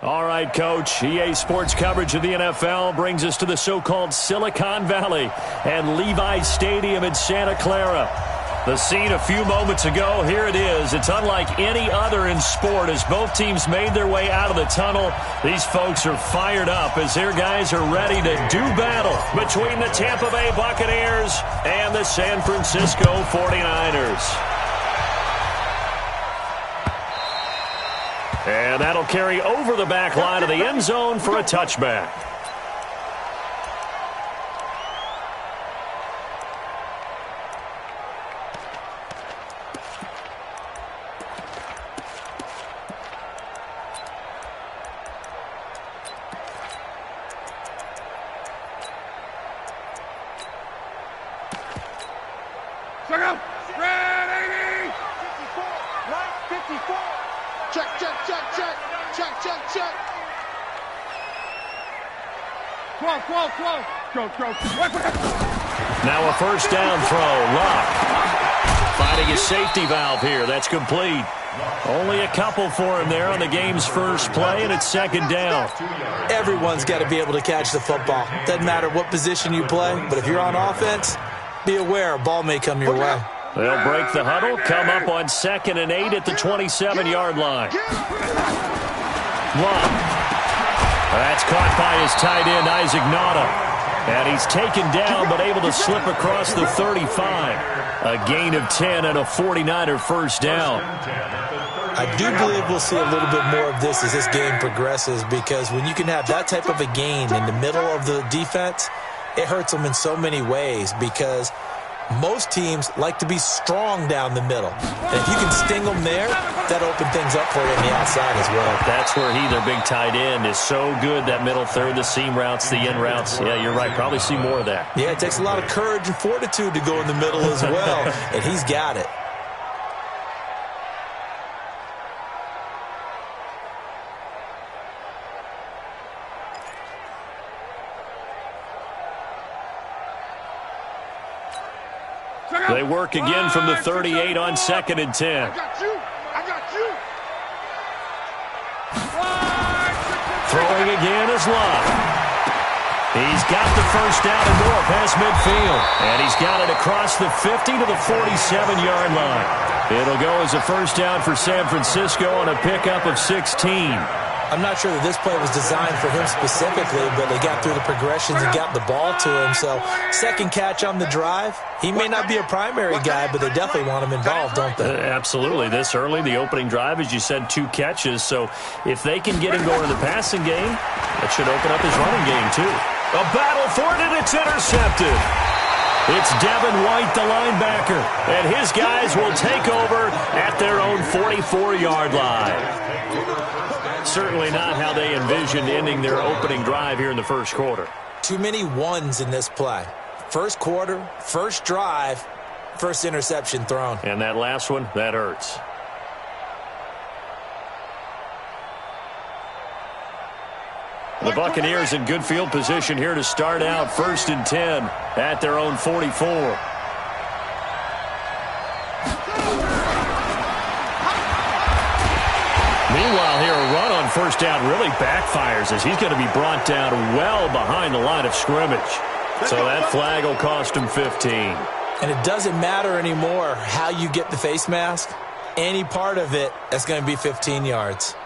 All right, Coach. EA Sports coverage of the NFL brings us to the so-called Silicon Valley and Levi's Stadium in Santa Clara. The scene a few moments ago, here it is. It's unlike any other in sport as both teams made their way out of the tunnel. These folks are fired up as their guys are ready to do battle between the Tampa Bay Buccaneers and the San Francisco 49ers. And that'll carry over the back line of the end zone for a touchback. Check out. Spread 80. 54. Right 54. Check. Go. Now a first down throw. Lock. Finding his safety valve here. That's complete. Only a couple for him there on the game's first play, and it's second down. Everyone's got to be able to catch the football. Doesn't matter what position you play, but if you're on offense, be aware a ball may come your way. They'll break the huddle, come up on 2nd and 8 at the 27-yard line. One. That's caught by his tight end, Isaac Nauta. And he's taken down but able to slip across the 35. A gain of 10 and a 49er first down. I do believe we'll see a little bit more of this as this game progresses, because when you can have that type of a gain in the middle of the defense, it hurts them in so many ways, because most teams like to be strong down the middle. And if you can sting them there, that opens things up for you on the outside as well. That's where their big tight end, is so good, that middle third, the seam routes, the in routes. Yeah, you're right. Probably see more of that. Yeah, it takes a lot of courage and fortitude to go in the middle as well, and he's got it. They work again from the 38 on 2nd and 10. I got you. Throwing again is Love. He's got the first down and more past midfield. And he's got it across the 50 to the 47-yard line. It'll go as a first down for San Francisco on a pickup of 16. I'm not sure that this play was designed for him specifically, but they got through the progressions and got the ball to him. So, second catch on the drive. He may not be a primary guy, but they definitely want him involved, don't they? Absolutely. This early, the opening drive, as you said, 2 catches. So, if they can get him going in the passing game, that should open up his running game, too. A battle for it, and it's intercepted. It's Devin White, the linebacker, and his guys will take over at their own 44-yard line. Certainly not how they envisioned ending their opening drive here in the first quarter. Too many ones in this play. First quarter, first drive, first interception thrown. And that last one, that hurts. The Buccaneers in good field position here to start out 1st and 10 at their own 44. Meanwhile, here a run on first down really backfires as he's going to be brought down well behind the line of scrimmage. So that flag will cost him 15. And it doesn't matter anymore how you get the face mask. Any part of it, that's going to be 15 yards.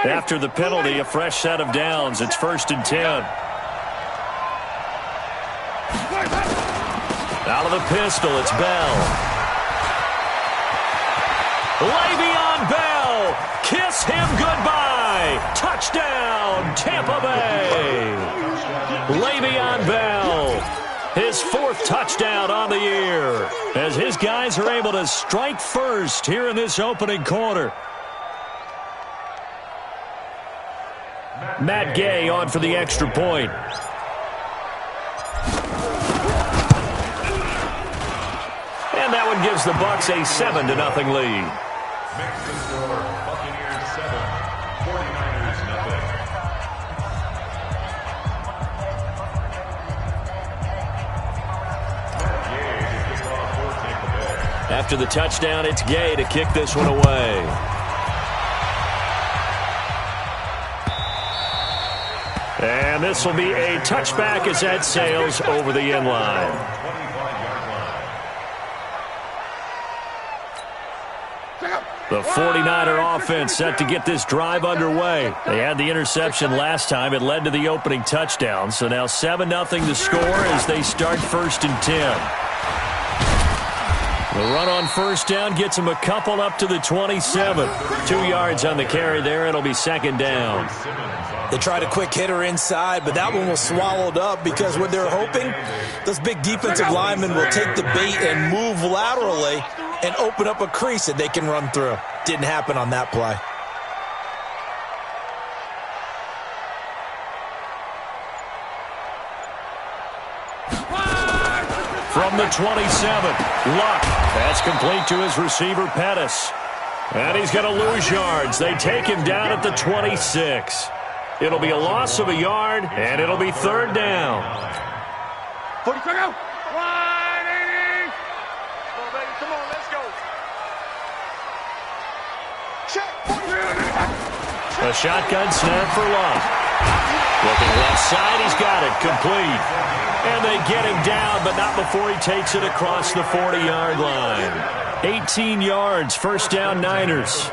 After the penalty, a fresh set of downs. It's 1st and 10. Out of the pistol, it's Bell. Le'Veon Bell, kiss him goodbye. Touchdown, Tampa Bay. Le'Veon Bell, his 4th touchdown on the year, as his guys are able to strike first here in this opening quarter. Matt Gay on for the extra point. And that one gives the Bucs a 7-0 lead. Makes the score Buccaneers 7, 49ers nothing. After the touchdown, it's Gay to kick this one away. And this will be a touchback as that sails over the end line. The 49er offense set to get this drive underway. They had the interception last time. It led to the opening touchdown. So now 7-0 to score as they start 1st and 10. The run on first down gets them a couple up to the 27. 2 yards on the carry there. It'll be 2nd down. They tried a quick hitter inside, but that one was swallowed up because what they're hoping, those big defensive linemen will take the bait and move laterally and open up a crease that they can run through. Didn't happen on that play. From the 27, Luck. That's complete to his receiver, Pettis. And he's going to lose yards. They take him down at the 26. It'll be a loss of a yard, and it'll be 3rd down. 40, check out. 180. Come on, baby. Come on, let's go. Check. A shotgun snap for Luck. Looking left side, he's got it. Complete. And they get him down, but not before he takes it across the 40-yard line. 18 yards, 1st down, Niners.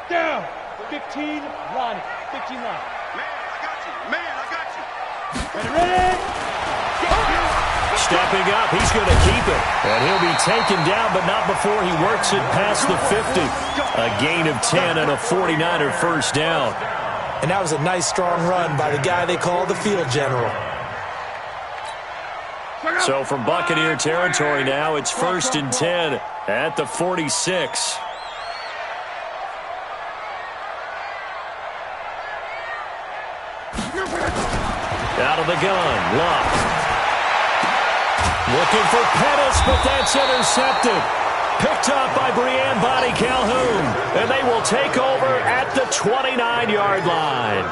Down. 15, Ronnie. 15 line. Man, I got you. Man, I got you. Ready? Stepping up, he's going to keep it. And he'll be taken down, but not before he works it past the 50. A gain of 10 and a 49er 1st down. And that was a nice, strong run by the guy they call the field general. So from Buccaneer territory now, it's 1st and 10 at the 46. Out of the gun, Luck. Looking for Pettis, but that's intercepted. Picked up by Brianne Bonnie Calhoun. And they will take over at the 29-yard line.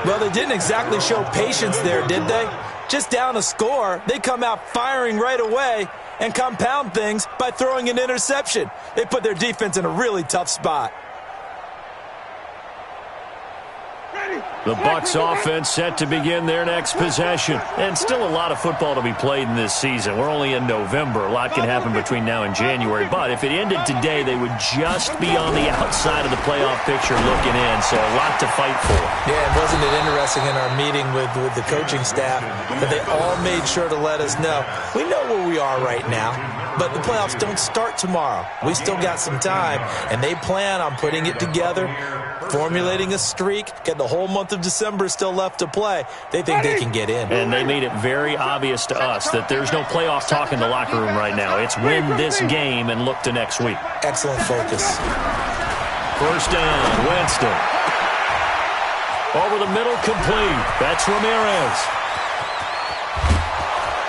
Well, they didn't exactly show patience there, did they? Just down a score, they come out firing right away and compound things by throwing an interception. They put their defense in a really tough spot. The Bucs offense set to begin their next possession. And still a lot of football to be played in this season. We're only in November. A lot can happen between now and January. But if it ended today, they would just be on the outside of the playoff picture looking in. So a lot to fight for. Yeah, and wasn't it interesting in our meeting with the coaching staff that they all made sure to let us know, we know where we are right now, but the playoffs don't start tomorrow. We still got some time, and they plan on putting it together, formulating a streak, get the whole month of December still left to play. They think they can get in. And they made it very obvious to us that there's no playoff talk in the locker room right now. It's win this game and look to next week. Excellent focus. 1st down, Winston. Over the middle, complete. That's Ramirez.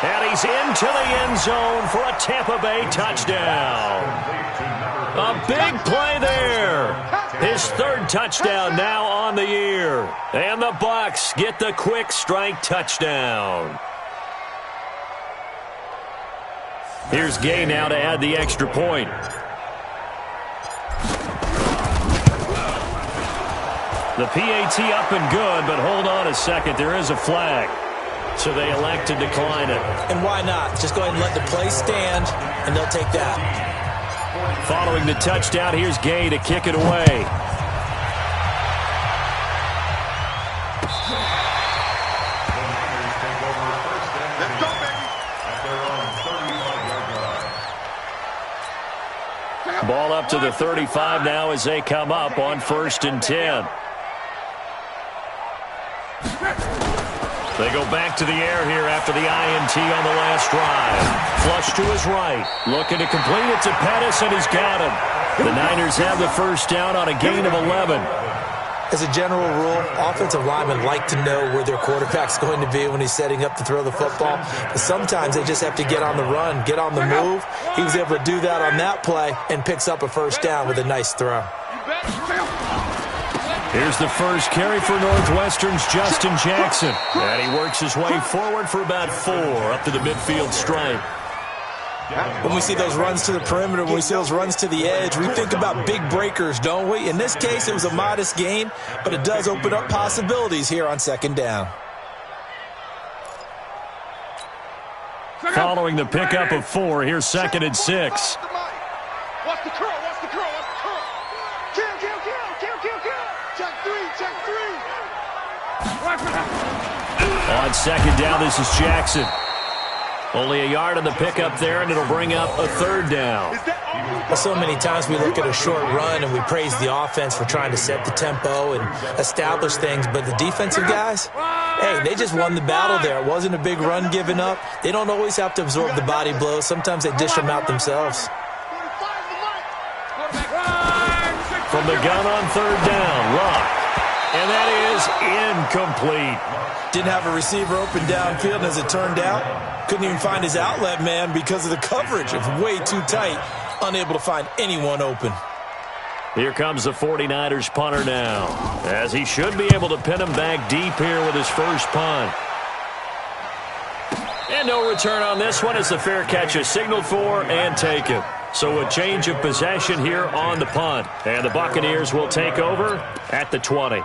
And he's into the end zone for a Tampa Bay touchdown. A big play there. His 3rd touchdown now on the year. And the Bucs get the quick strike touchdown. Here's Gay now to add the extra point. The PAT up and good, but hold on a second. There is a flag. So they elect to decline it. And why not? Just go ahead and let the play stand, and they'll take that. Following the touchdown, here's Gay to kick it away. Let's go, baby. Ball up to the 35 now as they come up on 1st and 10. They go back to the air here after the INT on the last drive. Flush to his right. Looking to complete it to Pettis, and he's got him. The Niners have the 1st down on a gain of 11. As a general rule, offensive linemen like to know where their quarterback's going to be when he's setting up to throw the football. But sometimes they just have to get on the run, get on the move. He was able to do that on that play and picks up a first down with a nice throw. Here's the first carry for Northwestern's Justin Jackson. And he works his way forward for about 4 up to the midfield stripe. When we see those runs to the perimeter, when we see those runs to the edge, we think about big breakers, don't we? In this case, it was a modest gain, but it does open up possibilities here on second down. Following the pickup of 4, here's 2nd and 6. Watch the curl, watch the curl, watch the curl. Kill. Check 3. On second down, this is Jackson. Only a yard on the pickup there, and it'll bring up a 3rd down. Well, so many times we look at a short run and we praise the offense for trying to set the tempo and establish things, but the defensive guys, hey, they just won the battle there. It wasn't a big run given up. They don't always have to absorb the body blows. Sometimes they dish them out themselves. From the gun on 3rd down, Luck. And that is incomplete. Didn't have a receiver open downfield, and as it turned out, couldn't even find his outlet man because of the coverage. It was way too tight, unable to find anyone open. Here comes the 49ers punter now, as he should be able to pin him back deep here with his first punt. And no return on this one as the fair catch is signaled for and taken. So a change of possession here on the punt. And the Buccaneers will take over at the 20.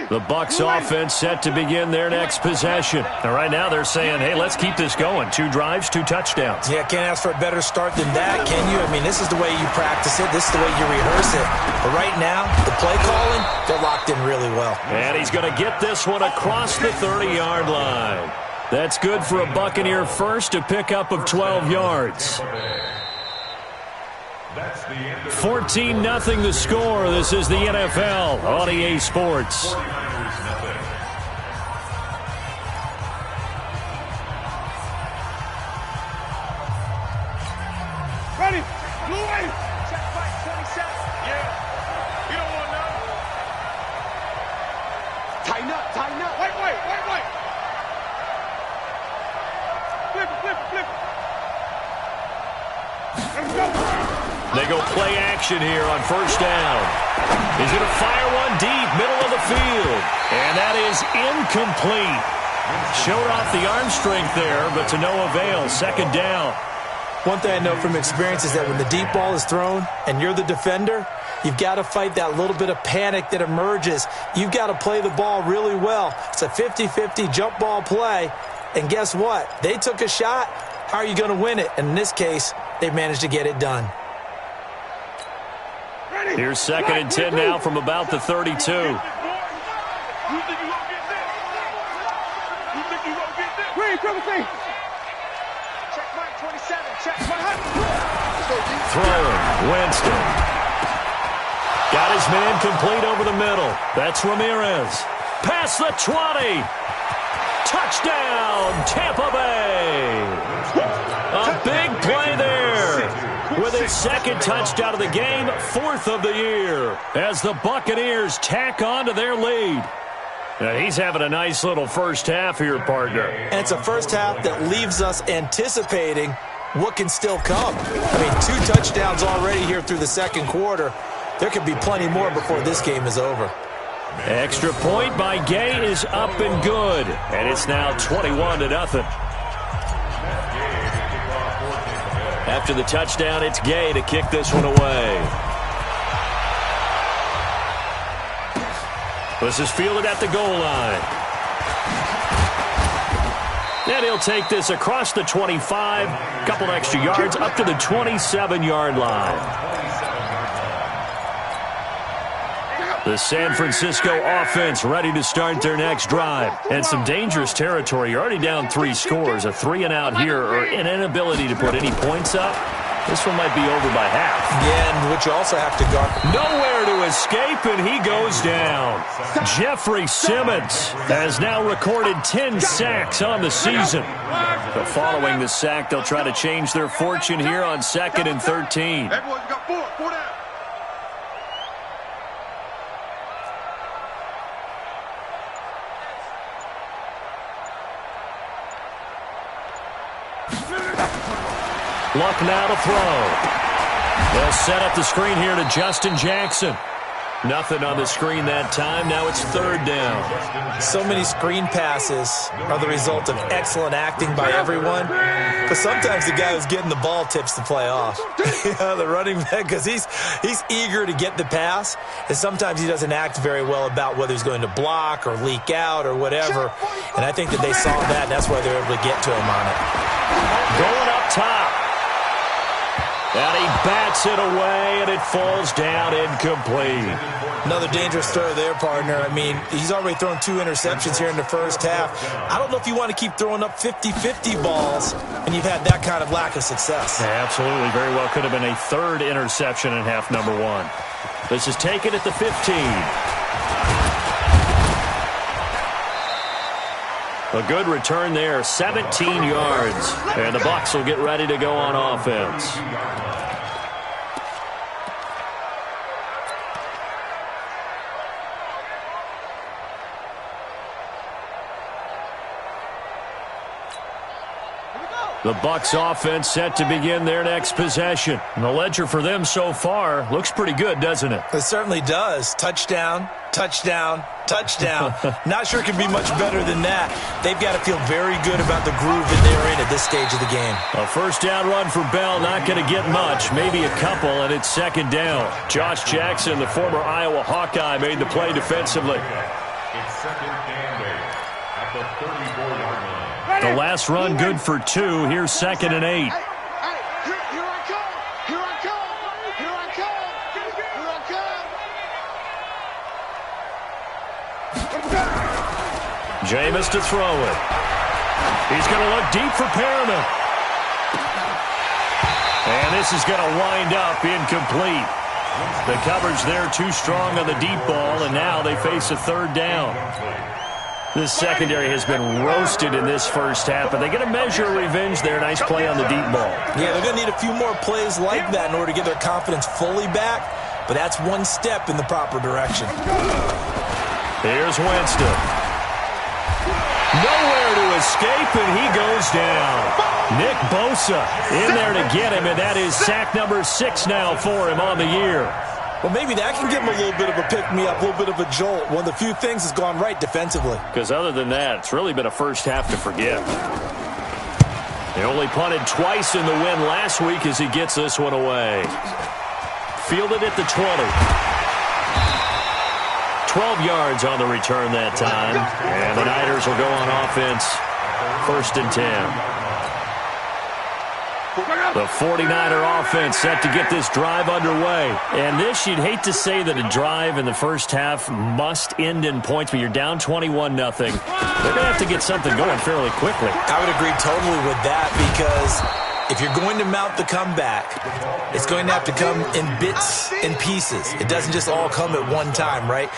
The Bucs offense set to begin their next possession. And right now they're saying, hey, let's keep this going. 2 drives, 2 touchdowns. Yeah, can't ask for a better start than that, can you? I mean, this is the way you practice it. This is the way you rehearse it. But right now, the play calling, they're locked in really well. And he's going to get this one across the 30-yard line. That's good for a Buccaneer first, a pickup of 12 yards. 14-0 the score. This is the NFL on EA Sports. Ready? Blue wave. Check fight 27. Yeah. You don't want none. Tighten up. Wait. Flip. Let's go. They go play action here on first down. He's going to fire one deep, middle of the field. And that is incomplete. Showed off the arm strength there, but to no avail. Second down. One thing I know from experience is that when the deep ball is thrown and you're the defender, you've got to fight that little bit of panic that emerges. You've got to play the ball really well. It's a 50-50 jump ball play. And guess what? They took a shot. How are you going to win it? And in this case, they managed to get it done. Here's 2nd and 10 now from about the 32. You think you gonna get this? Green, triple C. Check mine 27. Check mine. Throwing, Winston. Got his man complete over the middle. That's Ramirez. Past the 20. Touchdown, Tampa Bay. A big play there. With his 2nd touchdown of the game, 4th of the year, as the Buccaneers tack on to their lead. Now, he's having a nice little first half here, partner. And it's a first half that leaves us anticipating what can still come. I mean, 2 touchdowns already here through the second quarter. There could be plenty more before this game is over. Extra point by Gay is up and good. And it's now 21-0. After the touchdown, it's Gay to kick this one away. This is fielded at the goal line. And he'll take this across the 25, couple extra yards up to the 27-yard line. The San Francisco offense ready to start their next drive. And some dangerous territory. You're already down 3 scores. A 3-and-out here or an inability to put any points up This one might be over by half. Yeah, and which you also have to guard. Nowhere to escape, and he goes down. Jeffrey Simmons has now recorded 10 sacks on the season. But following the sack, they'll try to change their fortune here on 2nd and 13. Everyone, you got four down. Luck now to throw. They'll set up the screen here to Justin Jackson. Nothing on the screen that time. Now it's 3rd down. So many screen passes are the result of excellent acting by everyone. But sometimes the guy who's getting the ball tips the play off. The running back, because he's eager to get the pass. And sometimes he doesn't act very well about whether he's going to block or leak out or whatever. And I think that they saw that, and that's why they're able to get to him on it. Going up top. And he bats it away, and it falls down incomplete. Another dangerous throw there, partner. I mean, he's already thrown 2 interceptions here in the first half. I don't know if you want to keep throwing up 50-50 balls, and you've had that kind of lack of success. Yeah, absolutely. Very well could have been a 3rd interception in half number 1. This is taken at the 15. A good return there, 17 yards. And the Bucs will get ready to go on offense. The Bucs offense set to begin their next possession. And the ledger for them so far looks pretty good, doesn't it? It certainly does. Touchdown, touchdown, touchdown. Not sure it can be much better than that. They've got to feel very good about the groove that they're in at this stage of the game. A 1st down run for Bell, not going to get much, maybe a couple, and it's 2nd down. Josh Jackson, the former Iowa Hawkeye, made the play defensively. It's 2nd and 8 at the 34-yard line. The last run good for 2. Here's 2nd and 8. Here I come. Here I come. Here I come. Here I come. Jameis to throw it. He's going to look deep for Perriman. And this is going to wind up incomplete. The coverage there too strong on the deep ball, and now they face a 3rd down. This secondary has been roasted in this first half, but they get a measure of revenge there. Nice play on the deep ball. Yeah, they're going to need a few more plays like that in order to get their confidence fully back, but that's one step in the proper direction. Here's Winston. Nowhere to escape, and he goes down. Nick Bosa in there to get him, and that is sack number 6 now for him on the year. Well, maybe that can give him a little bit of a pick-me-up, a little bit of a jolt. One of the few things that's gone right defensively. Because other than that, it's really been a first half to forget. They only punted twice in the win last week as he gets this one away. Fielded at the 20. 12 yards on the return that time. And the Niners will go on offense. 1st and 10. The 49er offense set to get this drive underway. And this, you'd hate to say that a drive in the first half must end in points, but you're down 21-0. They're going to have to get something going fairly quickly. I would agree totally with that, because if you're going to mount the comeback, it's going to have to come in bits and pieces. It doesn't just all come at one time, right?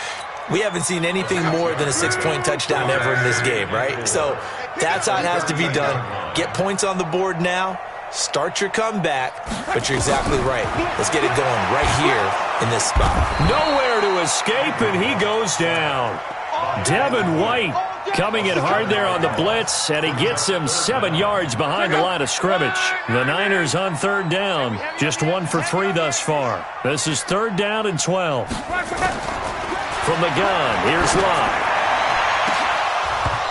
We haven't seen anything more than a 6-point touchdown ever in this game, right? So that's how it has to be done. Get points on the board now. Start your comeback, but you're exactly right. Let's get it going right here in this spot. Nowhere to escape, and he goes down. Devin White coming in hard there on the blitz, and he gets him 7 yards behind the line of scrimmage. The Niners on 3rd down, just 1 for 3 thus far. This is 3rd down and 12. From the gun, here's Locke.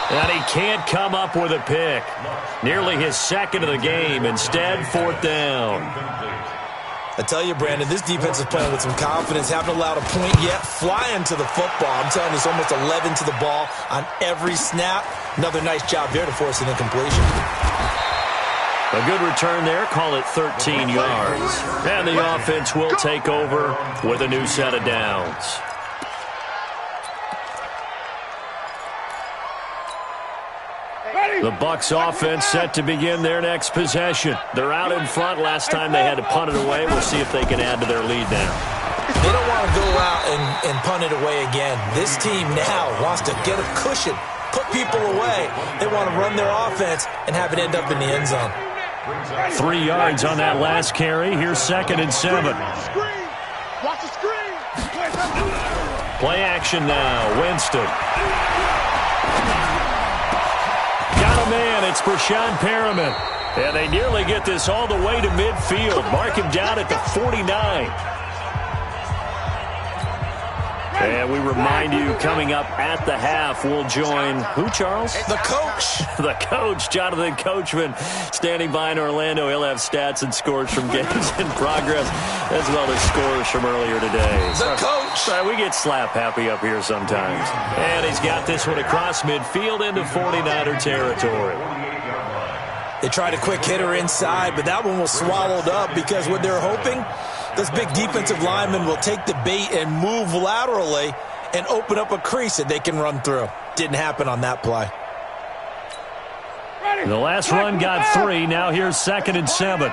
And he can't come up with a pick. Nearly his 2nd of the game. Instead, 4th down. I tell you, Brandon, this defense is playing with some confidence. Haven't allowed a point yet. Flying to the football. I'm telling you, it's almost 11 to the ball on every snap. Another nice job there to force an incompletion. A good return there. Call it 13 yards. And the offense will take over with a new set of downs. The The Bucs offense set to begin their next possession. They're out in front. Last time they had to punt it away. We'll see if they can add to their lead now. They don't want to go out and punt it away again. This team now wants to get a cushion, put people away. They want to run their offense and have it end up in the end zone. 3 yards on that last carry. Here's 2nd and 7. Watch the screen. Play action now. Winston. Got a man. It's Brashon Perriman. And they nearly get this all the way to midfield. Mark him down at the 49. And we remind you, coming up at the half, we'll join who, Charles? The coach. The coach, Jonathan Coachman, standing by in Orlando. He'll have stats and scores from games in progress, as well as scores from earlier today. The coach. Sorry, we get slap happy up here sometimes. And he's got this one across midfield into 49er territory. They tried a quick hitter inside, but that one was swallowed up because what they're hoping, this big defensive lineman will take the bait and move laterally and open up a crease that they can run through. Didn't happen on that play. The last run got 3. Now here's 2nd and 7.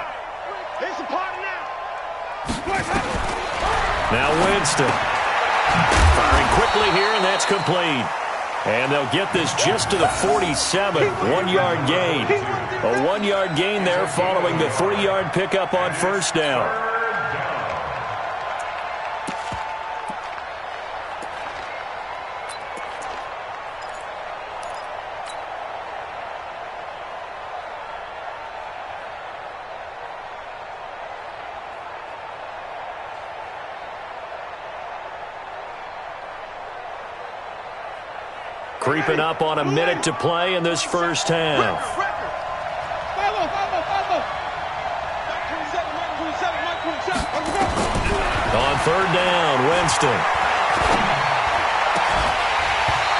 Now Winston. Firing quickly here, and that's complete. And they'll get this just to the 47. 1-yard gain. A 1-yard gain there following the 3-yard pickup on first down. Creeping up on a minute to play in this first half. On 3rd down, Winston.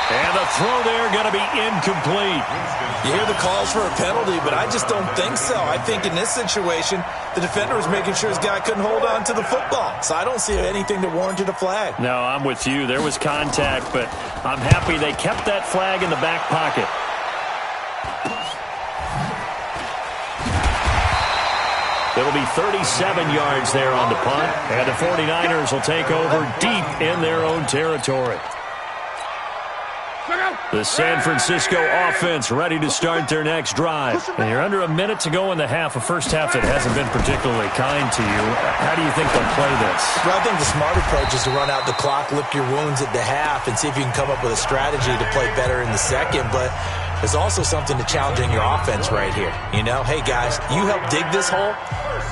And the throw there going to be incomplete. You hear the calls for a penalty, but I just don't think so. I think in this situation, the defender was making sure his guy couldn't hold on to the football. So I don't see anything that warranted a flag. No, I'm with you. There was contact, but I'm happy they kept that flag in the back pocket. It'll be 37 yards there on the punt, and the 49ers will take over deep in their own territory. The San Francisco offense ready to start their next drive. And you're under a minute to go in the half, a first half that hasn't been particularly kind to you. How do you think they'll play this? Well, I think the smart approach is to run out the clock, lick your wounds at the half, and see if you can come up with a strategy to play better in the second. But there's also something to challenging your offense right here. You know, hey, guys, you help dig this hole.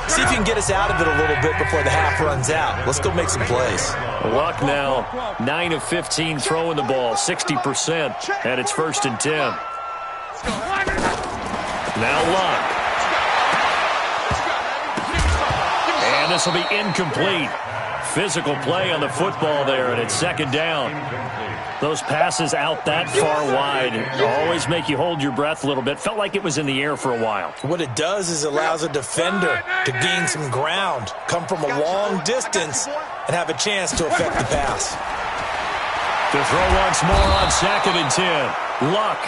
See if you can get us out of it a little bit before the half runs out. Let's go make some plays. Luck now, 9 of 15 throwing the ball, 60%, and it's 1st and 10. Now Luck. And this will be incomplete. Physical play on the football there, and it's 2nd down. Those passes out that far wide always make you hold your breath a little bit. Felt like it was in the air for a while. What it does is allows a defender to gain some ground, come from a long distance, and have a chance to affect the pass. To throw once more on 2nd and 10. Luck.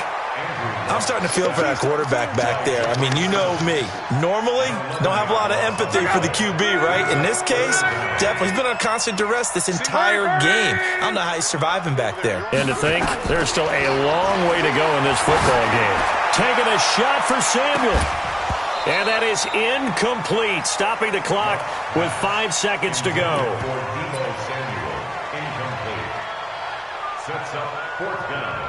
I'm starting to feel for that quarterback back there. I mean, you know me. Normally, don't have a lot of empathy for the QB, right? In this case, definitely. He's been on constant duress this entire game. I don't know how he's surviving back there. And to think, there's still a long way to go in this football game. Taking a shot for Samuel. And that is incomplete, stopping the clock with 5 seconds to go. Sets up 4th down.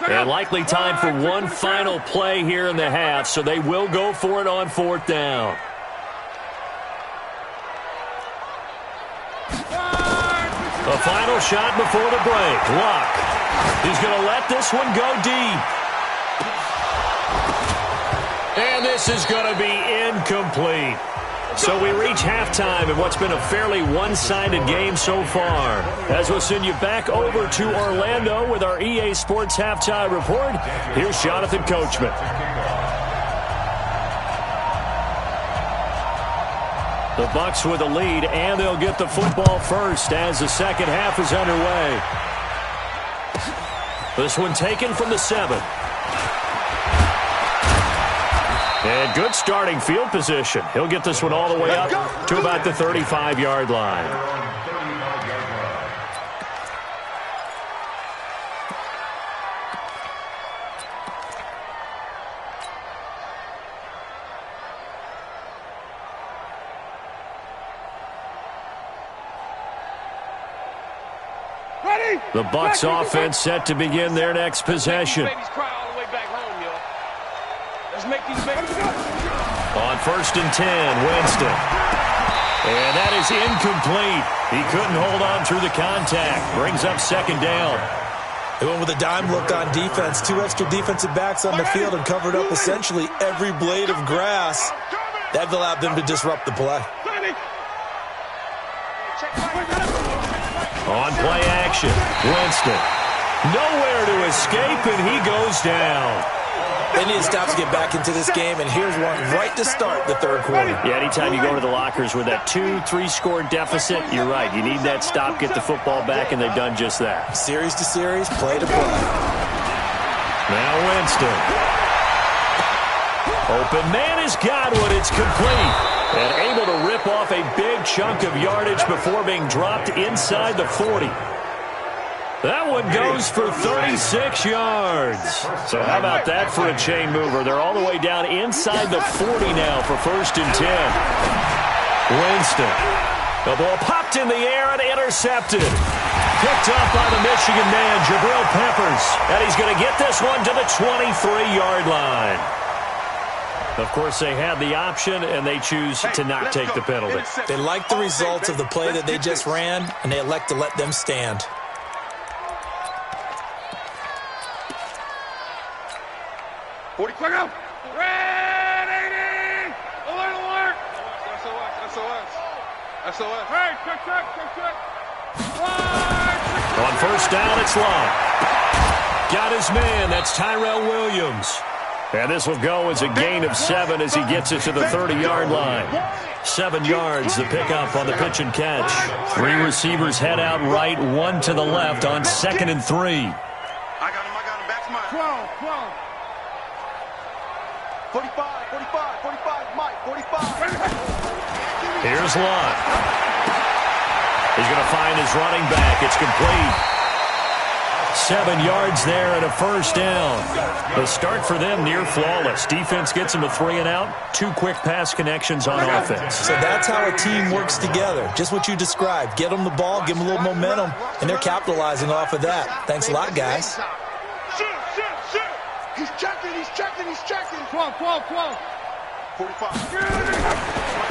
And likely time for one final play here in the half, so they will go for it on 4th down. A final shot before the break. Luck. He's going to let this one go deep. And this is going to be incomplete. So we reach halftime in what's been a fairly one-sided game so far. As we'll send you back over to Orlando with our EA Sports Halftime Report, here's Jonathan Coachman. The Bucs with a lead, and they'll get the football first as the second half is underway. This one taken from the 7. And good starting field position. He'll get this one all the way up to about the 35-yard line. The Bucs offense set to begin their next possession. On 1st and 10, Winston. And that is incomplete. He couldn't hold on through the contact. Brings up 2nd down. They went with a dime look on defense. 2 extra defensive backs on the field and covered up essentially every blade of grass. That allowed them to disrupt the play. On play action, Winston. Nowhere to escape, and he goes down. They need to stop to get back into this game, and here's one right to start the 3rd quarter. Yeah, anytime you go to the lockers with that 2-3 score deficit, you're right. You need that stop, get the football back, and they've done just that. Series to series, play to play. Now Winston. Open man has got one. It's complete. And able to rip off a big chunk of yardage before being dropped inside the 40. That one goes for 36 yards. So how about that for a chain mover? They're all the way down inside the 40 now for 1st and 10. Winston. The ball popped in the air and intercepted. Picked up by the Michigan man, Jabril Peppers. And he's going to get this one to the 23-yard line. Of course, they had the option, and they choose to not take the penalty. They like the results of the play that they just ran, and they elect to let them stand. Ready! Alert! SOS. Hey, check. On 1st down, it's Long. Got his man. That's Tyrell Williams. And this will go as a gain of 7 as he gets it to the 30-yard line. 7 yards, the pickup on the pitch and catch. 3 receivers head out right, 1 to the left on 2nd and 3. I got him. Back to mine. 12. 45, Mike, 45. Here's Long. He's going to find his running back. It's complete. 7 yards there and a 1st down. The start for them near flawless. Defense gets them to 3 and out. 2 quick pass connections on offense. So that's how a team works together. Just what you described. Get them the ball, give them a little momentum, and they're capitalizing off of that. Thanks a lot, guys. Shoot. He's checking. 12. 45.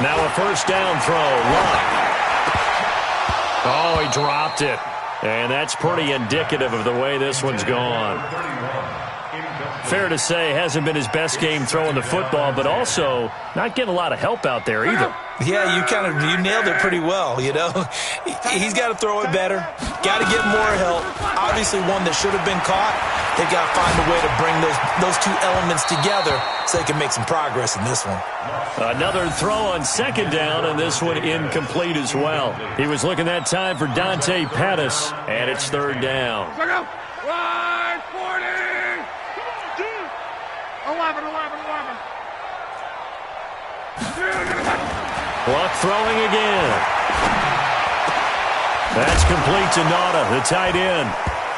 Now a 1st down throw. Long. Oh, he dropped it. And that's pretty indicative of the way this one's gone. Fair to say, hasn't been his best game throwing the football, but also not getting a lot of help out there either. Yeah, you nailed it pretty well, you know. He's got to throw it better. Got to get more help. Obviously one that should have been caught. They've got to find a way to bring those 2 elements together so they can make some progress in this one. Another throw on 2nd down, and this one incomplete as well. He was looking that time for Dante Pettis, and it's 3rd down. Line 40. 11. Luck throwing again. That's complete to Nauta, the tight end.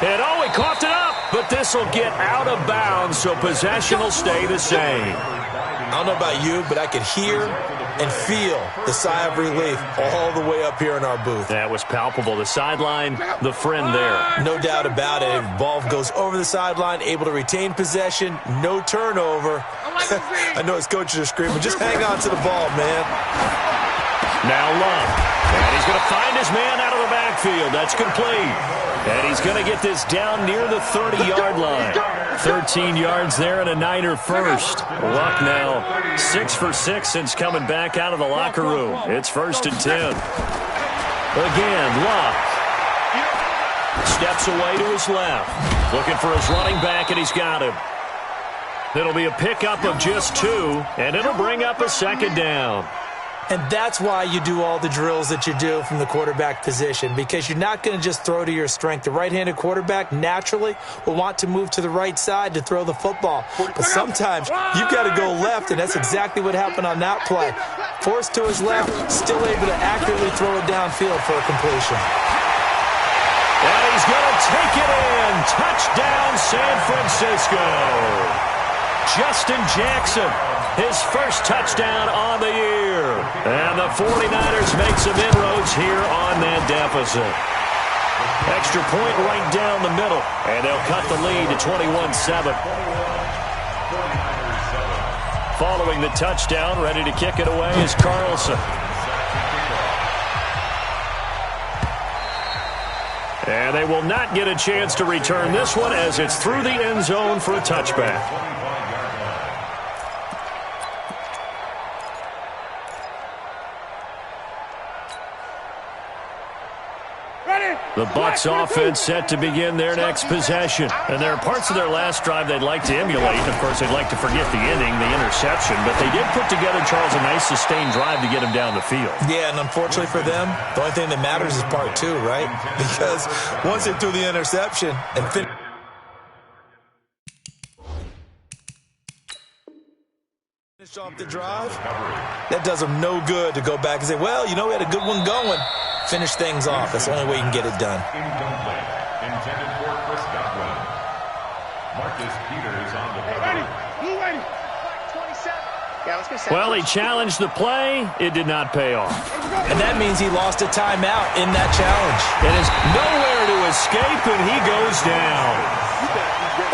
And he coughed it up, but this will get out of bounds, so possession will stay the same. I don't know about you, but I could hear and feel the sigh of relief all the way up here in our booth. That was palpable. The sideline, the friend there. No doubt about it. Ball goes over the sideline, able to retain possession, no turnover. I know his coaches are screaming, just hang on to the ball, man. Now Love. And he's going to find his man out of the backfield. That's complete. And he's going to get this down near the 30-yard line. 13 yards there and a Niner first. Luck now 6 for 6 since coming back out of the locker room. It's 1st and 10. Again, Luck. Steps away to his left. Looking for his running back, and he's got him. It'll be a pickup of just 2, and it'll bring up a 2nd down. And that's why you do all the drills that you do from the quarterback position, because you're not going to just throw to your strength. The right-handed quarterback naturally will want to move to the right side to throw the football. But sometimes you've got to go left, and that's exactly what happened on that play. Forced to his left, still able to accurately throw it downfield for a completion. And he's going to take it in. Touchdown, San Francisco. Justin Jackson, his first touchdown on the year. And the 49ers make some inroads here on that deficit. Extra point right down the middle. And they'll cut the lead to 21-7. Following the touchdown, ready to kick it away is Carlson. And they will not get a chance to return this one as it's through the end zone for a touchback. The Bucs offense set to begin their next possession. And there are parts of their last drive they'd like to emulate. Of course, they'd like to forget the inning, the interception. But they did put together, Charles, a nice sustained drive to get him down the field. Yeah, and unfortunately for them, the only thing that matters is part two, right? Because once they threw the interception and finish off the drive, that does them no good to go back and say, well, you know, we had a good one going. Finish things off. That's the only way you can get it done. Intended for Chris Godwin. Marcus Peters on the cover. Well, he challenged the play. It did not pay off. And that means he lost a timeout in that challenge. It is nowhere to escape, and he goes down.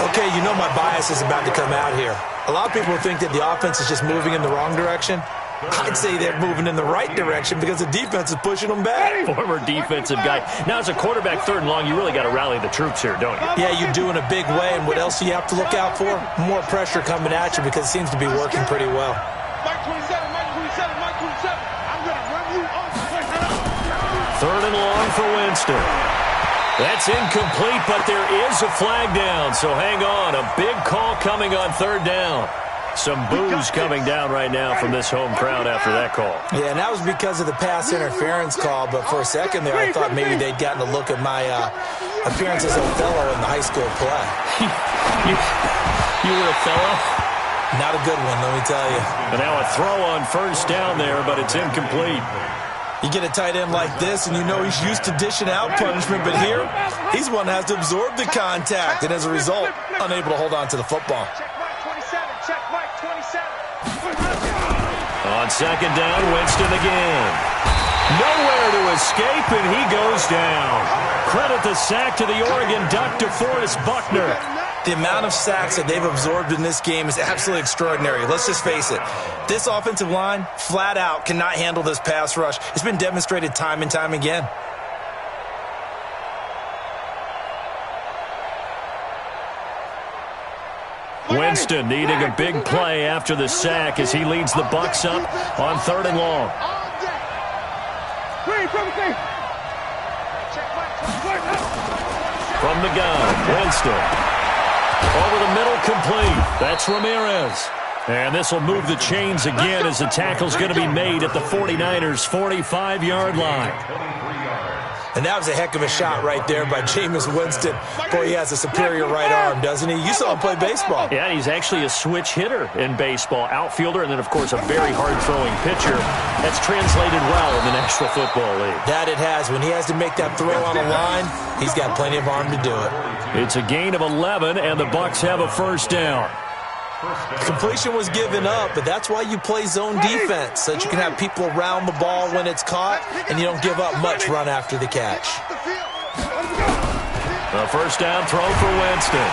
Okay, you know my bias is about to come out here. A lot of people think that the offense is just moving in the wrong direction. I'd say they're moving in the right direction because the defense is pushing them back. Former defensive guy. Now, as a quarterback, third and long, you really got to rally the troops here, don't you? Yeah, you do in a big way. And what else do you have to look out for? More pressure coming at you because it seems to be working pretty well. Mike 27, Mike 27, Mike 27. I'm going to run you off. Third and long for Winston. That's incomplete, but there is a flag down. So hang on. A big call coming on third down. Some boos coming down right now from this home crowd after that call. Yeah, and that was because of the pass interference call. But for a second there, I thought maybe they'd gotten a look at my appearance as Othello in the high school play. You were Othello? Not a good one, let me tell you. And now a throw on first down there, but it's incomplete. You get a tight end like this, and you know he's used to dishing out punishment. But here, he's one that has to absorb the contact. And as a result, unable to hold on to the football. On second down, Winston again. Nowhere to escape, and he goes down. Credit the sack to the Oregon Duck, DeForest Buckner. The amount of sacks that they've absorbed in this game is absolutely extraordinary. Let's just face it. This offensive line, flat out, cannot handle this pass rush. It's been demonstrated time and time again. Winston needing a big play after the sack as he leads the Bucs up on third and long. From the gun, Winston. Over the middle, complete. That's Ramirez. And this will move the chains again as the tackle's going to be made at the 49ers' 45-yard line. And that was a heck of a shot right there by Jameis Winston. Boy, he has a superior right arm, doesn't he? You saw him play baseball. Yeah, he's actually a switch hitter in baseball. Outfielder, and then, of course, a very hard-throwing pitcher. That's translated well in the National Football League. That it has. When he has to make that throw on a line, he's got plenty of arm to do it. It's a gain of 11, and the Bucs have a first down. Completion was given up, but that's why you play zone defense, so that you can have people around the ball when it's caught, and you don't give up much run after the catch. A first down throw for Winston.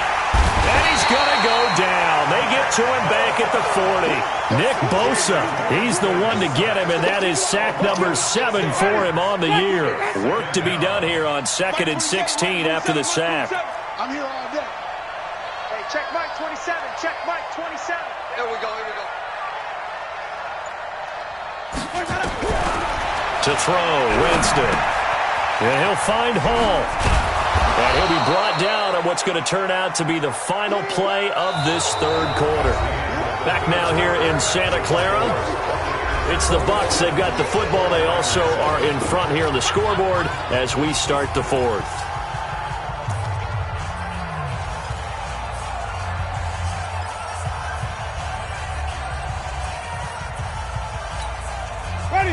And he's going to go down. They get to him back at the 40. Nick Bosa, he's the one to get him, and that is sack number 7 for him on the year. Work to be done here on 2nd and 16 after the sack. I'm here all day. Hey, check Mike 27. Check Mike 27. Here we go. Here we go. To throw, Winston. And he'll find Hall. And he'll be brought down on what's going to turn out to be the final play of this third quarter. Back now here in Santa Clara. It's the Bucs. They've got the football. They also are in front here on the scoreboard as we start the fourth.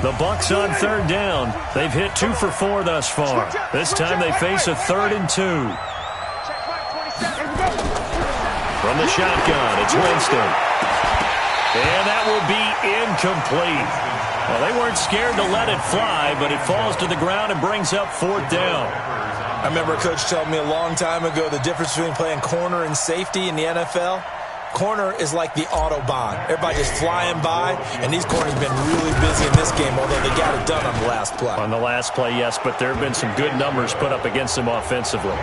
The Bucs on third down. They've hit 2 for 4 thus far. This time they face a 3rd and 2. From the shotgun, it's Winston. And that will be incomplete. Well, they weren't scared to let it fly, but it falls to the ground and brings up 4th down. I remember a coach telling me a long time ago the difference between playing corner and safety in the NFL. Corner is like the Autobahn. Everybody just flying by, and these corners have been really busy in this game, although they got it done on the last play. On the last play, yes, but there have been some good numbers put up against them offensively.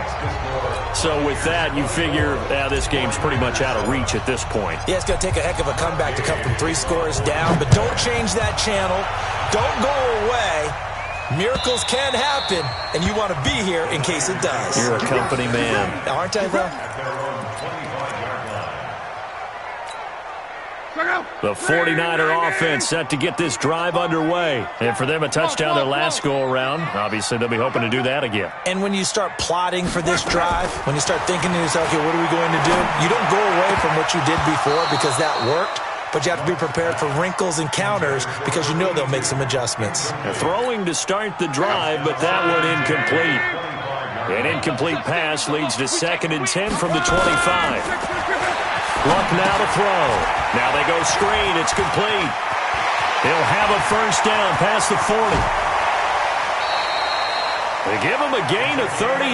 So with that, you figure this game's pretty much out of reach at this point. Yeah, it's going to take a heck of a comeback to come from 3 scores down, but don't change that channel. Don't go away. Miracles can happen, and you want to be here in case it does. You're a company man. Aren't I, though? The 49er offense set to get this drive underway. And for them, a touchdown their last go-around. Obviously, they'll be hoping to do that again. And when you start plotting for this drive, when you start thinking to yourself, okay, what are we going to do? You don't go away from what you did before because that worked, but you have to be prepared for wrinkles and counters because you know they'll make some adjustments. Throwing to start the drive, but that one incomplete. An incomplete pass leads to 2nd and 10 from the 25. Luck now to throw. Now they go screen. It's complete. He'll have a 1st down past the 40. They give him a gain of 38.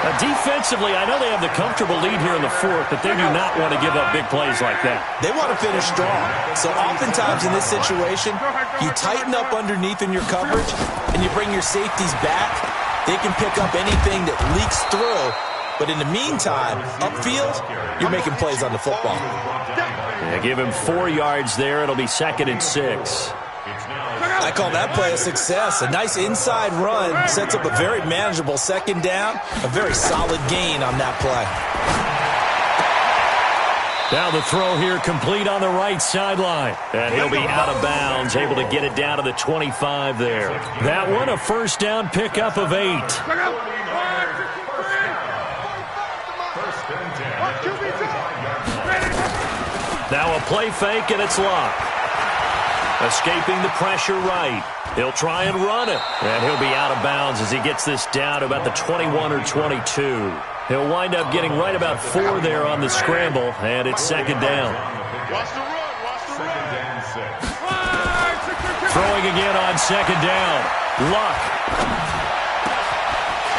Now, defensively, I know they have the comfortable lead here in the 4th, but they do not want to give up big plays like that. They want to finish strong. So oftentimes in this situation, you tighten up underneath in your coverage, and you bring your safeties back. They can pick up anything that leaks through. But in the meantime, upfield, you're making plays on the football. Yeah, give him 4 yards there. It'll be 2nd and 6. I call that play a success. A nice inside run sets up a very manageable 2nd down. A very solid gain on that play. Now the throw here complete on the right sideline. And he'll be out of bounds, able to get it down to the 25 there. That one, a 1st down pickup of 8. Now a play fake, and it's Luck. Escaping the pressure right. He'll try and run it. And he'll be out of bounds as he gets this down to about the 21 or 22. He'll wind up getting right about 4 there on the scramble, and it's 2nd down. Throwing again on 2nd down. Luck.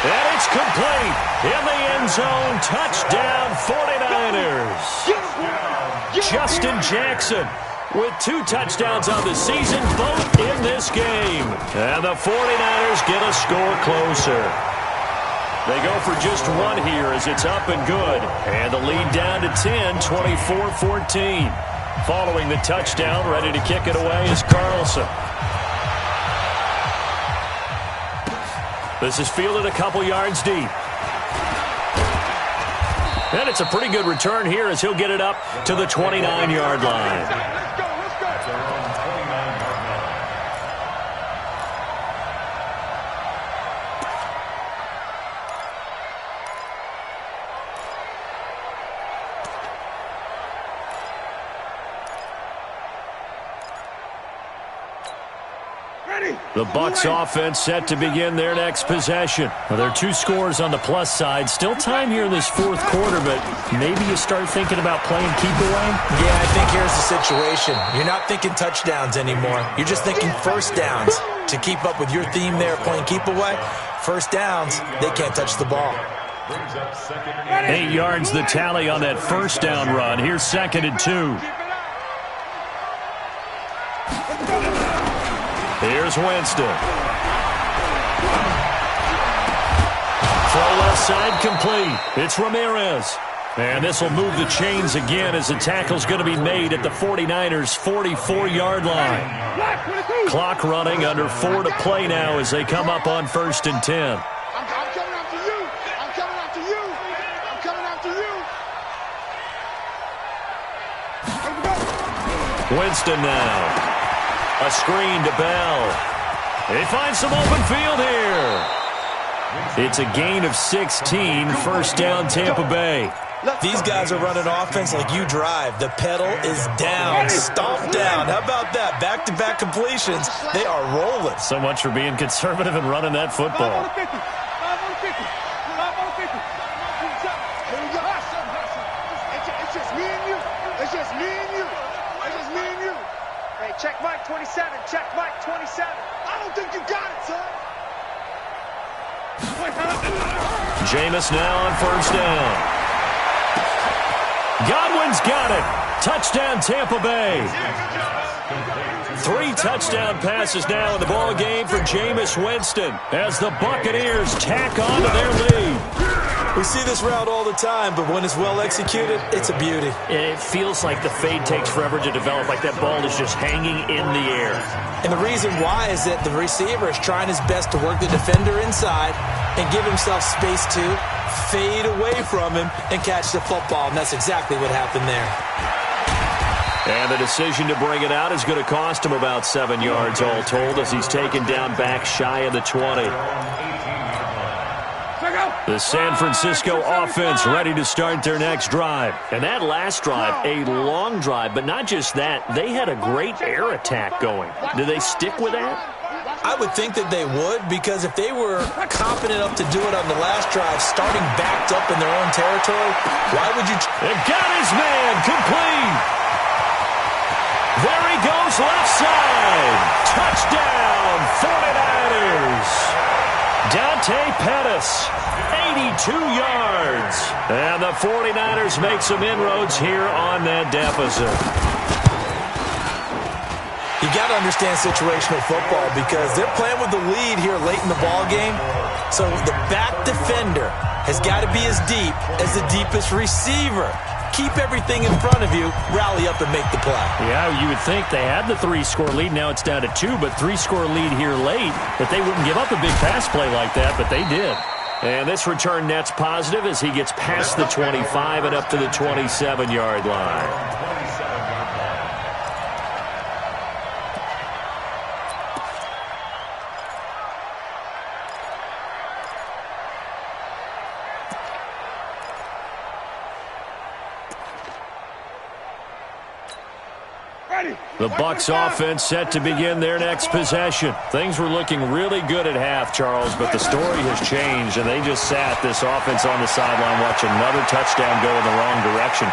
And it's complete. In the end zone, touchdown 49ers. Justin Jackson with 2 touchdowns on the season, both in this game. And the 49ers get a score closer. They go for just 1 here as it's up and good. And the lead down to 10, 24-14. Following the touchdown, ready to kick it away is Carlson. This is fielded a couple yards deep. And it's a pretty good return here as he'll get it up to the 29-yard line. The Bucs offense set to begin their next possession. Well, there are 2 scores on the plus side. Still time here in this 4th quarter, but maybe you start thinking about playing keep away? Yeah, I think here's the situation. You're not thinking touchdowns anymore. You're just thinking 1st downs. To keep up with your theme there, playing keep away, 1st downs, they can't touch the ball. 8 yards the tally on that 1st down run. Here's 2nd and 2. Here's Winston. Throw left side complete. It's Ramirez. And this will move the chains again as the tackle's going to be made at the 49ers' 44-yard line. Clock running, under 4 to play now as they come up on 1st and 10. I'm coming after you. I'm coming after you. I'm coming after you. Winston now. A screen to Bell. He finds some open field here. It's a gain of 16, first down Tampa Bay. These guys are running offense like you drive. The pedal is down, stomped down. How about that? Back-to-back completions. They are rolling. So much for being conservative and running that football. It's just me and you. It's just me and you. It's just me and you. Hey, check Mike 27. Check Mike 27. I don't think you got it, son. Jameis now on first down. Godwin's got it. Touchdown, Tampa Bay. 3 touchdown passes now in the ball game for Jameis Winston as the Buccaneers tack on to their lead. We see this route all the time, but when it's well executed, it's a beauty. It feels like the fade takes forever to develop, like that ball is just hanging in the air. And the reason why is that the receiver is trying his best to work the defender inside and give himself space to fade away from him and catch the football, and that's exactly what happened there. And the decision to bring it out is going to cost him about 7 yards all told as he's taken down back shy of the 20. The San Francisco offense ready to start their next drive. And that last drive, a long drive, but not just that. They had a great air attack going. Do they stick with that? I would think that they would, because if they were confident enough to do it on the last drive, starting backed up in their own territory, why would you... They've got his man complete. There he goes, left side. Touchdown, 49ers. Dante Pettis, 82 yards. And the 49ers make some inroads here on that deficit. You got to understand situational football because they're playing with the lead here late in the ball game. So the back defender has got to be as deep as the deepest receiver. Keep everything in front of you, rally up and make the play. Yeah, you would think they had the 3-score lead. Now it's down to 2, but 3-score lead here late, that they wouldn't give up a big pass play like that, but they did. And this return net's positive as he gets past the 25 and up to the 27-yard line. The Bucs offense set to begin their next possession. Things were looking really good at half, Charles, but the story has changed, and they just sat this offense on the sideline watching another touchdown go in the wrong direction.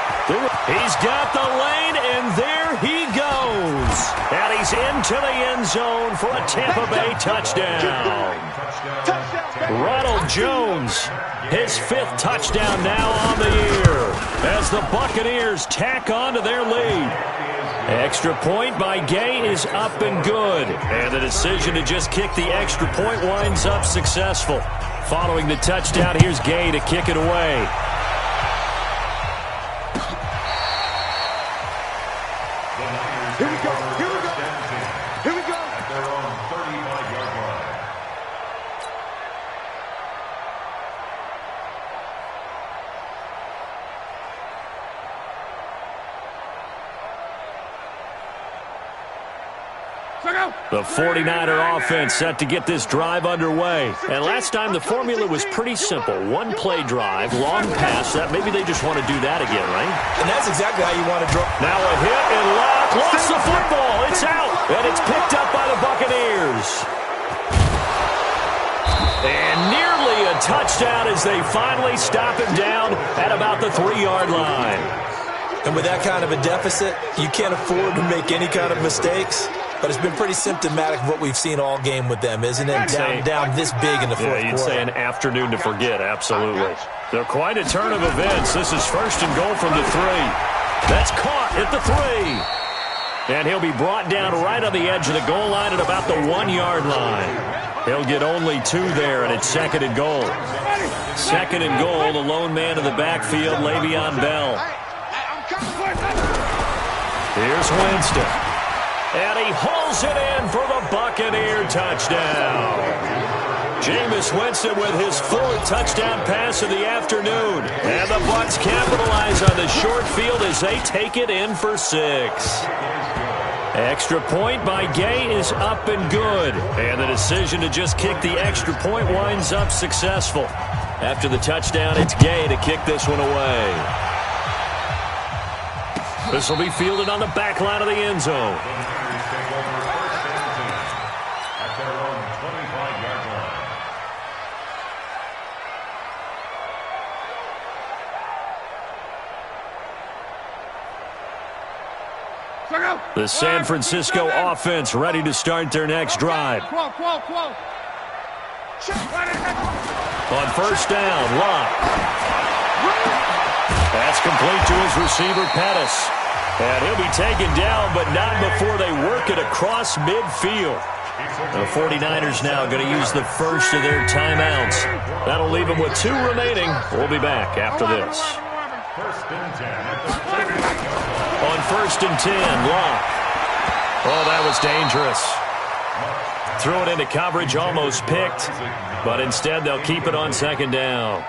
He's got the lane, and there he goes. And he's into the end zone for a Tampa Bay touchdown. Ronald Jones, his 5th touchdown now on the year as the Buccaneers tack on to their lead. Extra point by Gay is up and good. And the decision to just kick the extra point winds up successful. Following the touchdown, here's Gay to kick it away. Here we go. Here we go. Here we go. At their own 35-yard line. The 49er offense set to get this drive underway. And last time the formula was pretty simple. One play drive, long pass. That maybe they just want to do that again, right? And that's exactly how you want to draw. Now a hit and lost the football. It's out. And it's picked up by the Buccaneers. And nearly a touchdown as they finally stop him down at about the 3-yard line. And with that kind of a deficit, you can't afford to make any kind of mistakes. But it's been pretty symptomatic of what we've seen all game with them, isn't it? Down this big in the fourth quarter. You'd say an afternoon to forget, absolutely. They're quite a turn of events. This is first and goal from the 3. That's caught at the 3. And he'll be brought down right on the edge of the goal line at about the 1-yard line. He'll get only 2 there, and it's second and goal. Second and goal, the lone man in the backfield, Le'Veon Bell. Here's Winston. And he hauls it in for the Buccaneer touchdown. Jameis Winston with his 4th touchdown pass of the afternoon. And the Bucs capitalize on the short field as they take it in for 6. Extra point by Gay is up and good. And the decision to just kick the extra point winds up successful. After the touchdown, it's Gay to kick this one away. This will be fielded on the back line of the end zone. The San Francisco offense ready to start their next drive. On first down, Locke. That's complete to his receiver, Pettis. And he'll be taken down, but not before they work it across midfield. The 49ers now going to use the first of their timeouts. That'll leave them with 2 remaining. We'll be back after this. On first and 10, Locke. Oh, that was dangerous. Threw it into coverage, almost picked, but instead they'll keep it on second down.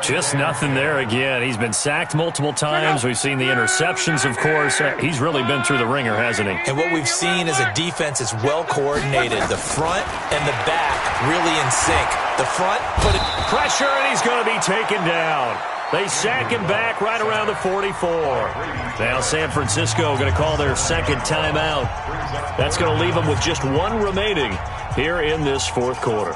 Just nothing there again. He's been sacked multiple times. We've seen the interceptions, of course. He's really been through the ringer, hasn't he? And what we've seen is a defense that's well coordinated. The front and the back really in sync. The front put it pressure, and he's going to be taken down. They sack him back right around the 44. Now San Francisco going to call their second timeout. That's going to leave them with just 1 remaining here in this fourth quarter.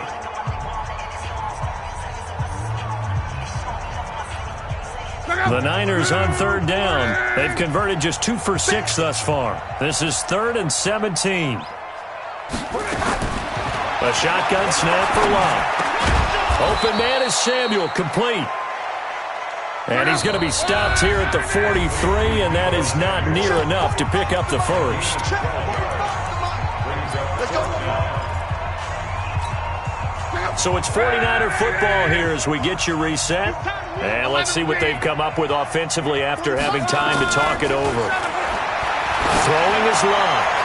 The Niners on third down. They've converted just 2 for 6 thus far. This is 3rd and 17. A shotgun snap for Locke. Open man is Samuel, complete. And he's going to be stopped here at the 43, and that is not near enough to pick up the first. So it's 49er football here as we get you reset. And let's see what they've come up with offensively after having time to talk it over. Throwing is Locke.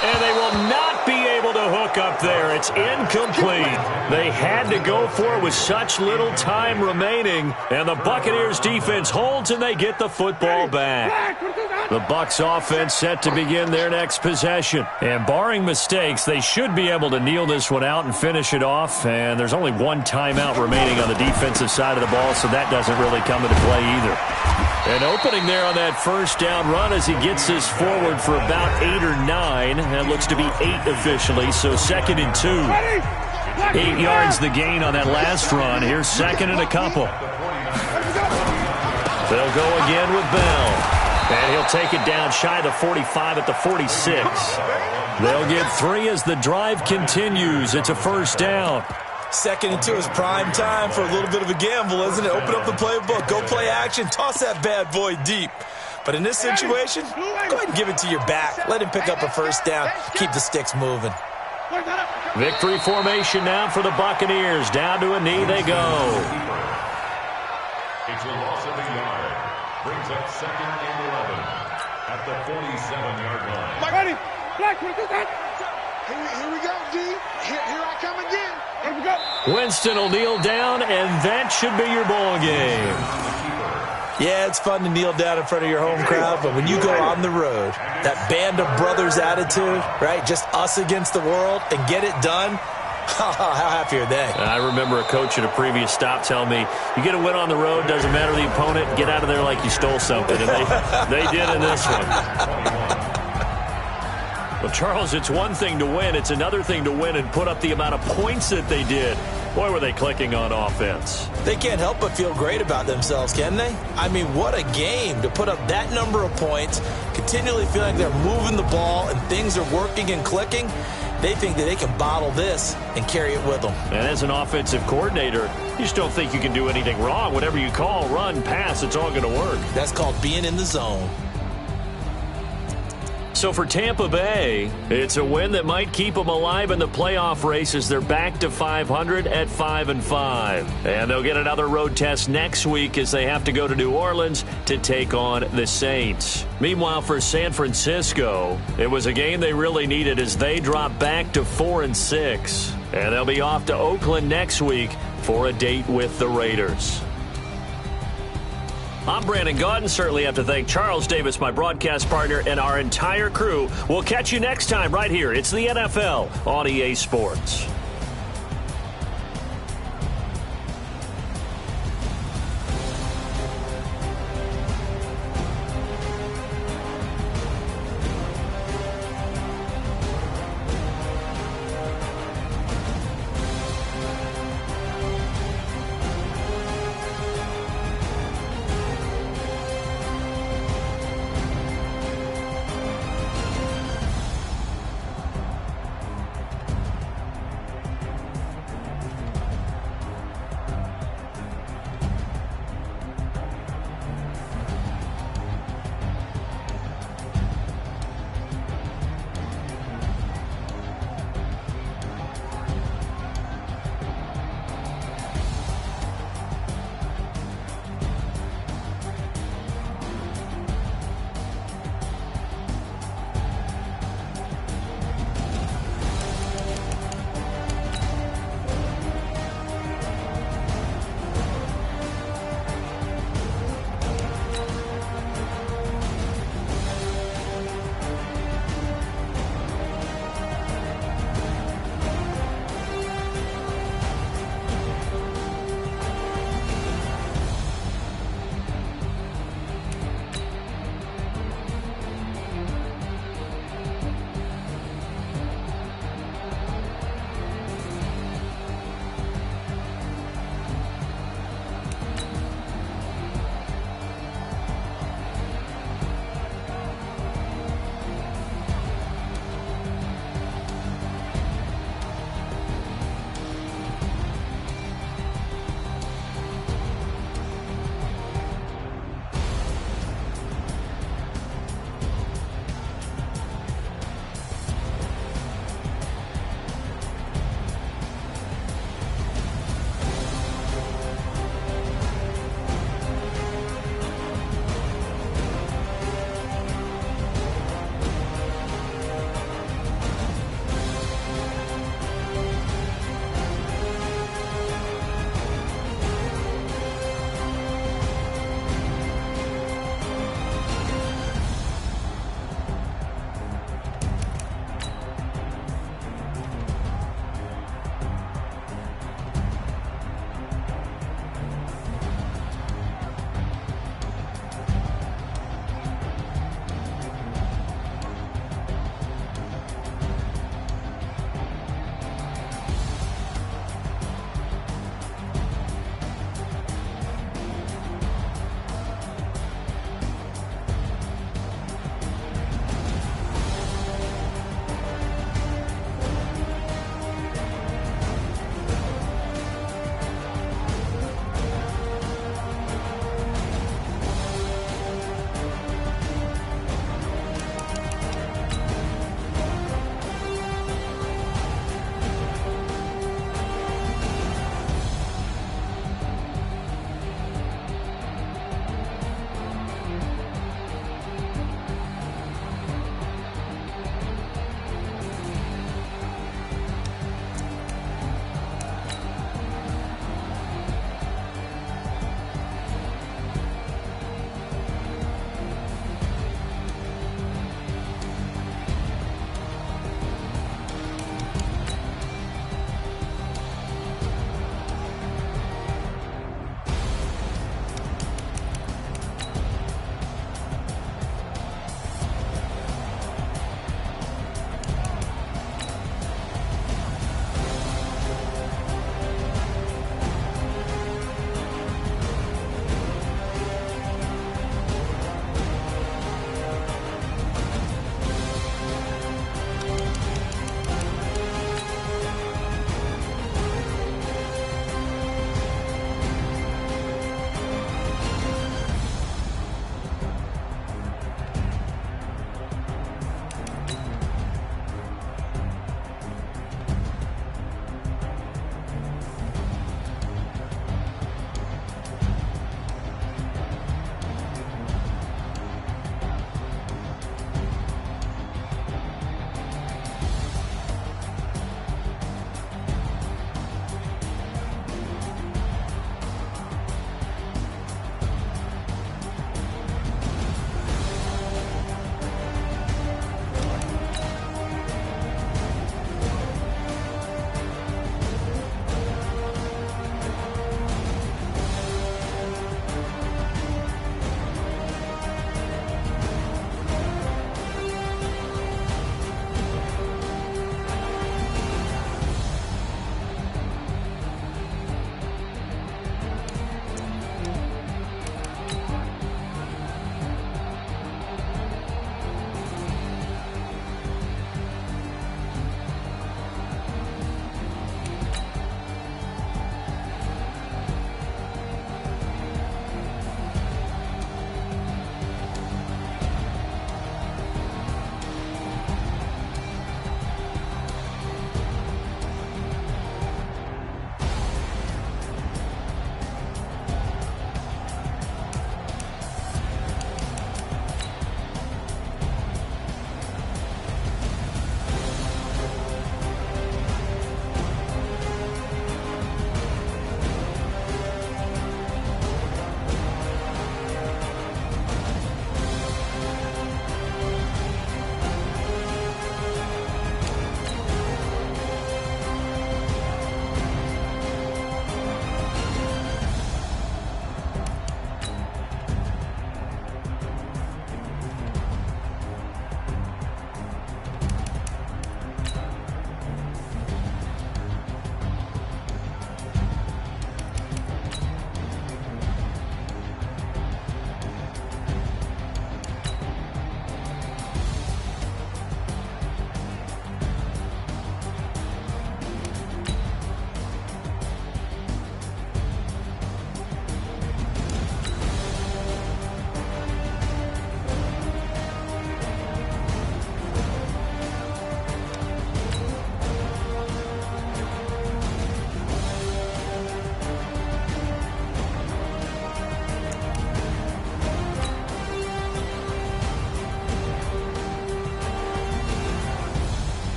And they will not be able to hook up there. It's incomplete. They had to go for it with such little time remaining. And the Buccaneers defense holds and they get the football back. The Bucs offense set to begin their next possession. And barring mistakes, they should be able to kneel this one out and finish it off. And there's only 1 timeout remaining on the defensive side of the ball, so that doesn't really come into play either. An opening there on that first down run as he gets this forward for about 8 or 9. That looks to be 8 officially, so 2nd and 2. 8 yards the gain on that last run. Here's 2nd and a couple. They'll go again with Bell. And he'll take it down shy of the 45 at the 46. They'll get 3 as the drive continues. It's a first down. 2nd and 2 is prime time for a little bit of a gamble, isn't it? Open up the playbook, go play action, toss that bad boy deep. But in this situation, go ahead and give it to your back. Let him pick up a first down. Keep the sticks moving. Victory formation now for the Buccaneers. Down to a knee they go. It's a loss of a yard. Brings up 2nd and 11 at the 47-yard line. Ready? Here we go, D. Here I come again. Here we go. Winston will kneel down, and that should be your ball game. Yeah, it's fun to kneel down in front of your home crowd, but when you go on the road, that band of brothers attitude, right, just us against the world, and get it done, how happy are they? I remember a coach at a previous stop telling me, you get a win on the road, doesn't matter the opponent, get out of there like you stole something. And they did in this one. Well, Charles, it's one thing to win. It's another thing to win and put up the amount of points that they did. Boy, were they clicking on offense. They can't help but feel great about themselves, can they? I mean, what a game to put up that number of points, continually feeling like they're moving the ball and things are working and clicking. They think that they can bottle this and carry it with them. And as an offensive coordinator, you just don't think you can do anything wrong. Whatever you call, run, pass, it's all going to work. That's called being in the zone. So for Tampa Bay, it's a win that might keep them alive in the playoff race as they're back to 500 at 5-5. And they'll get another road test next week as they have to go to New Orleans to take on the Saints. Meanwhile, for San Francisco, it was a game they really needed as they drop back to 4-6. And they'll be off to Oakland next week for a date with the Raiders. I'm Brandon Gaudin. Certainly have to thank Charles Davis, my broadcast partner, and our entire crew. We'll catch you next time right here. It's the NFL on EA Sports.